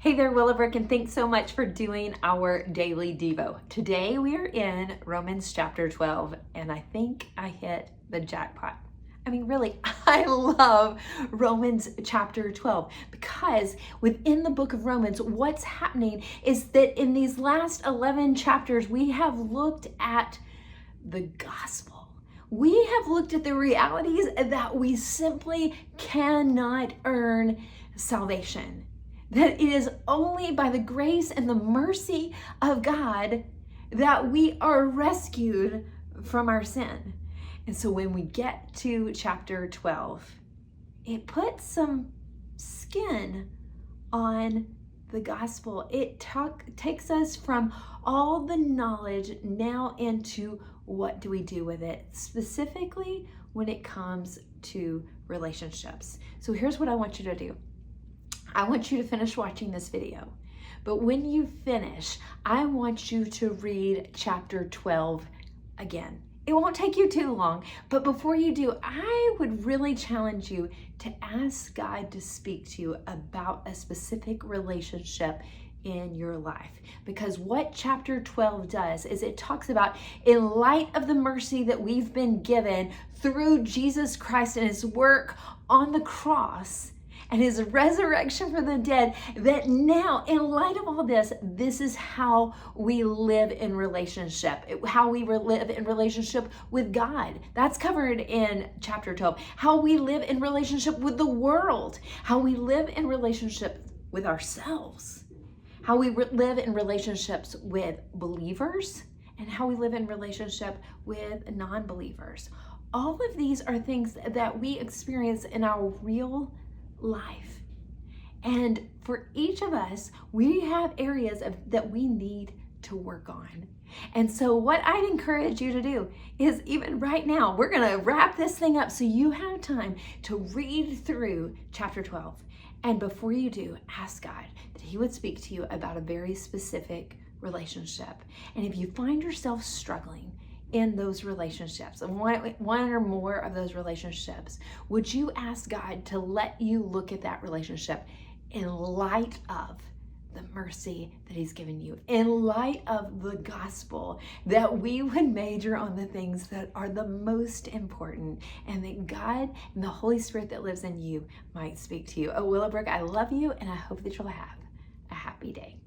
Hey there, Willowbrook, and thanks so much for doing our daily Devo. Today we are in Romans chapter 12, and I think I hit the jackpot. I mean, really, I love Romans chapter 12 because within the book of Romans, what's happening is that in these last 11 chapters, we have looked at the gospel. We have looked at the realities that we simply cannot earn salvation. That it is only by the grace and the mercy of God that we are rescued from our sin. And so when we get to chapter 12, it puts some skin on the gospel. It takes us from all the knowledge now into what do we do with it, specifically when it comes to relationships. So here's what I want you to do. I want you to finish watching this video, but when you finish, I want you to read chapter 12 again. It won't take you too long, but before you do, I would really challenge you to ask God to speak to you about a specific relationship in your life. Because what chapter 12 does is it talks about, in light of the mercy that we've been given through Jesus Christ and his work on the cross, and his resurrection from the dead, that now, in light of all this, this is how we live in relationship, how we live in relationship with God. That's covered in chapter 12. How we live in relationship with the world, how we live in relationship with ourselves, how we live in relationships with believers, and how we live in relationship with non-believers. All of these are things that we experience in our real life. And for each of us, we have areas that we need to work on. And so what I'd encourage you to do is, even right now, we're going to wrap this thing up so you have time to read through chapter 12. And before you do, ask God that he would speak to you about a very specific relationship. And if you find yourself struggling in those relationships, and one or more of those relationships, would you ask God to let you look at that relationship in light of the mercy that he's given you, in light of the gospel, that we would major on the things that are the most important, and that God and the Holy Spirit that lives in you might speak to you. Oh, Willowbrook, I love you, and I hope that you'll have a happy day.